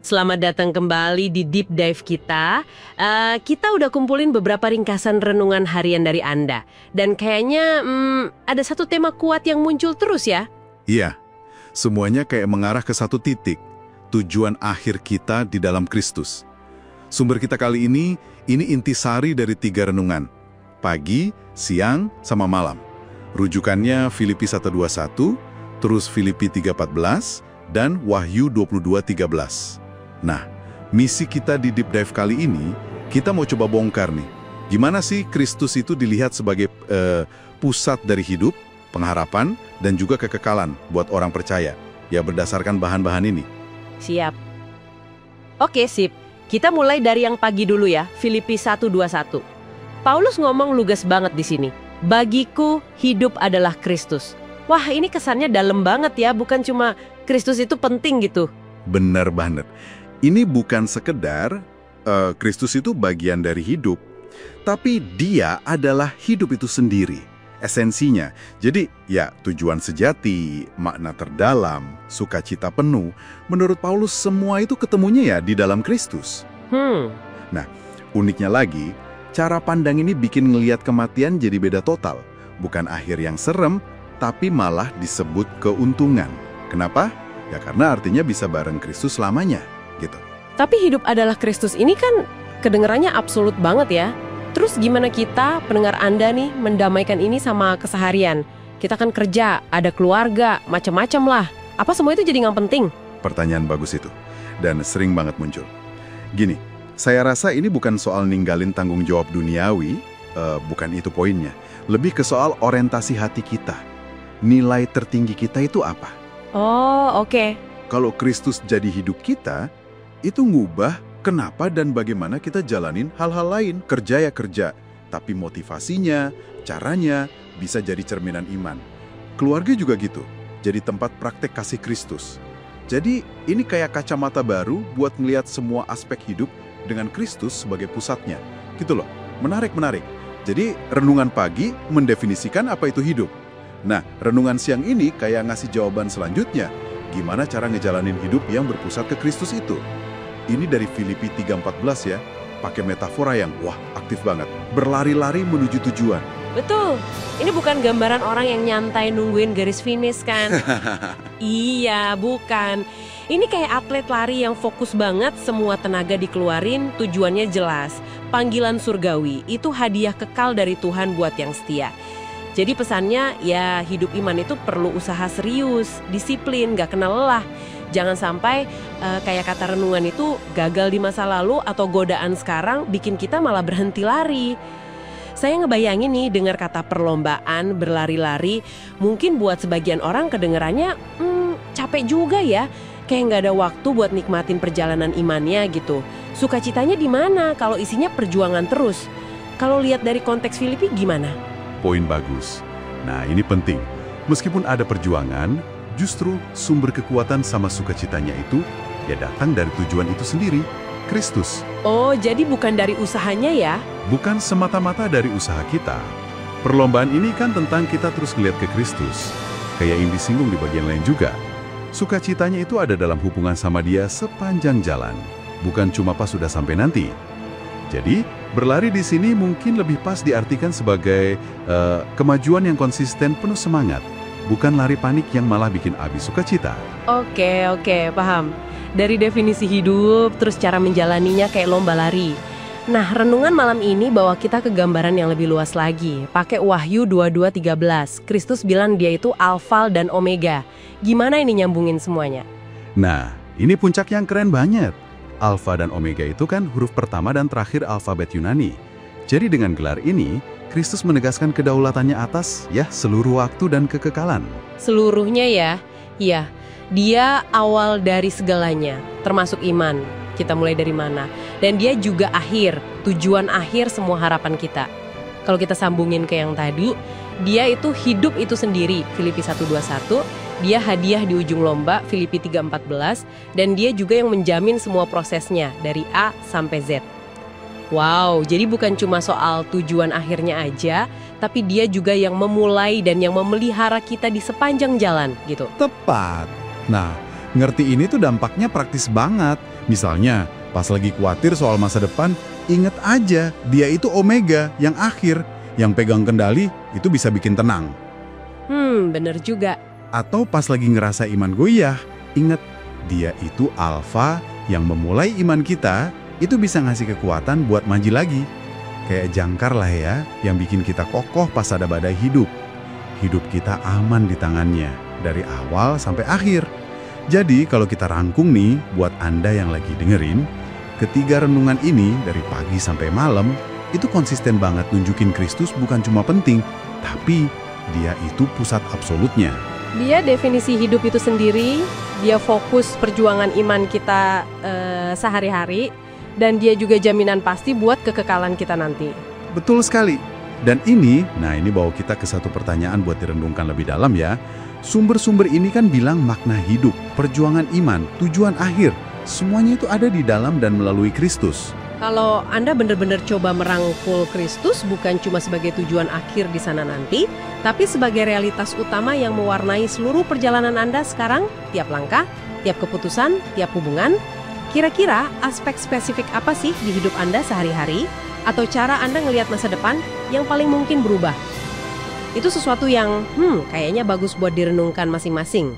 Selamat datang kembali di Deep Dive kita. Kita udah kumpulin beberapa ringkasan renungan harian dari Anda. Dan kayaknya ada satu tema kuat yang muncul terus ya. Iya, semuanya kayak mengarah ke satu titik. Tujuan akhir kita di dalam Kristus. Sumber kita kali ini intisari dari 3 renungan. Pagi, siang, sama malam. Rujukannya Filipi 1:21, terus Filipi 3:14, dan Wahyu 22:13. Nah, misi kita di Deep Dive kali ini, kita mau coba bongkar nih. Gimana sih Kristus itu dilihat sebagai pusat dari hidup, pengharapan, dan juga kekekalan buat orang percaya. Ya berdasarkan bahan-bahan ini. Siap. Oke, sip. Kita mulai dari yang pagi dulu ya, Filipi 1:21. Paulus ngomong lugas banget di sini. Bagiku, hidup adalah Kristus. Wah, ini kesannya dalam banget ya, bukan cuma Kristus itu penting gitu. Benar banget. Ini bukan sekedar Kristus itu bagian dari hidup, tapi dia adalah hidup itu sendiri, esensinya. Jadi ya tujuan sejati, makna terdalam, sukacita penuh, menurut Paulus semua itu ketemunya ya di dalam Kristus. Nah, uniknya lagi, cara pandang ini bikin ngelihat kematian jadi beda total. Bukan akhir yang serem, tapi malah disebut keuntungan. Kenapa? Ya karena artinya bisa bareng Kristus selamanya. Gitu. Tapi hidup adalah Kristus ini kan kedengarannya absolut banget ya. Terus gimana kita, pendengar Anda nih, mendamaikan ini sama keseharian? Kita kan kerja, ada keluarga, macam-macam lah. Apa semua itu jadi nggak penting? Pertanyaan bagus itu. Dan sering banget muncul. Gini, saya rasa ini bukan soal ninggalin tanggung jawab duniawi, bukan itu poinnya. Lebih ke soal orientasi hati kita. Nilai tertinggi kita itu apa? Oh, oke. Kalau Kristus jadi hidup kita, itu ngubah kenapa dan bagaimana kita jalanin hal-hal lain. Kerja ya kerja, tapi motivasinya, caranya bisa jadi cerminan iman. Keluarga juga gitu, jadi tempat praktek kasih Kristus. Jadi ini kayak kacamata baru buat ngelihat semua aspek hidup dengan Kristus sebagai pusatnya. Gitu loh, menarik. Jadi renungan pagi mendefinisikan apa itu hidup. Nah, renungan siang ini kayak ngasih jawaban selanjutnya. Gimana cara ngejalanin hidup yang berpusat ke Kristus itu? Ini dari Filipi 3:14 ya, pakai metafora yang aktif banget. Berlari-lari menuju tujuan. Betul, ini bukan gambaran orang yang nyantai nungguin garis finish kan? Iya, bukan. Ini kayak atlet lari yang fokus banget, semua tenaga dikeluarin, tujuannya jelas. Panggilan surgawi, itu hadiah kekal dari Tuhan buat yang setia. Jadi pesannya ya hidup iman itu perlu usaha serius, disiplin, gak kenal lelah. Jangan sampai kayak kata renungan itu gagal di masa lalu atau godaan sekarang bikin kita malah berhenti lari. Saya ngebayangin nih dengar kata perlombaan, berlari-lari, mungkin buat sebagian orang kedengerannya capek juga ya. Kayak nggak ada waktu buat nikmatin perjalanan imannya gitu. Sukacitanya di mana kalau isinya perjuangan terus? Kalau lihat dari konteks Filipi gimana? Poin bagus. Nah, ini penting. Meskipun ada perjuangan, justru sumber kekuatan sama sukacitanya itu ya datang dari tujuan itu sendiri, Kristus. Oh, jadi bukan dari usahanya ya? Bukan semata-mata dari usaha kita. Perlombaan ini kan tentang kita terus ngeliat ke Kristus. Kayak yang disinggung di bagian lain juga. Sukacitanya itu ada dalam hubungan sama Dia sepanjang jalan. Bukan cuma pas sudah sampai nanti. Jadi, berlari di sini mungkin lebih pas diartikan sebagai kemajuan yang konsisten penuh semangat. Bukan lari panik yang malah bikin habis sukacita. Oke, paham. Dari definisi hidup, terus cara menjalaninya kayak lomba lari. Nah, renungan malam ini bawa kita ke gambaran yang lebih luas lagi. Pakai Wahyu 22:13. Kristus bilang dia itu Alfa dan Omega. Gimana ini nyambungin semuanya? Nah, ini puncak yang keren banget. Alfa dan Omega itu kan huruf pertama dan terakhir alfabet Yunani. Jadi dengan gelar ini, Kristus menegaskan kedaulatannya atas seluruh waktu dan kekekalan. Seluruhnya ya? Iya, dia awal dari segalanya, termasuk iman. Kita mulai dari mana? Dan dia juga akhir, tujuan akhir semua harapan kita. Kalau kita sambungin ke yang tadi, dia itu hidup itu sendiri, Filipi 1:21. Dia hadiah di ujung lomba, Filipi 3:14, dan dia juga yang menjamin semua prosesnya, dari A sampai Z. Wow, jadi bukan cuma soal tujuan akhirnya aja, tapi dia juga yang memulai dan yang memelihara kita di sepanjang jalan, gitu. Tepat. Nah, ngerti ini tuh dampaknya praktis banget. Misalnya, pas lagi khawatir soal masa depan, ingat aja, dia itu Omega yang akhir. Yang pegang kendali itu bisa bikin tenang. Bener juga. Atau pas lagi ngerasa iman goyah, ingat, dia itu Alfa yang memulai iman kita, itu bisa ngasih kekuatan buat maju lagi. Kayak jangkar lah ya, yang bikin kita kokoh pas ada badai hidup. Hidup kita aman di tangannya, dari awal sampai akhir. Jadi kalau kita rangkum nih, buat Anda yang lagi dengerin, ketiga renungan ini dari pagi sampai malam, itu konsisten banget nunjukin Kristus bukan cuma penting, tapi dia itu pusat absolutnya. Dia definisi hidup itu sendiri, dia fokus perjuangan iman kita sehari-hari, dan dia juga jaminan pasti buat kekekalan kita nanti. Betul sekali. Dan ini bawa kita ke satu pertanyaan buat direnungkan lebih dalam ya. Sumber-sumber ini kan bilang makna hidup, perjuangan iman, tujuan akhir. Semuanya itu ada di dalam dan melalui Kristus. Kalau Anda benar-benar coba merangkul Kristus bukan cuma sebagai tujuan akhir di sana nanti, tapi sebagai realitas utama yang mewarnai seluruh perjalanan Anda sekarang, tiap langkah, tiap keputusan, tiap hubungan, kira-kira aspek spesifik apa sih di hidup Anda sehari-hari? Atau cara Anda ngelihat masa depan yang paling mungkin berubah? Itu sesuatu yang kayaknya bagus buat direnungkan masing-masing.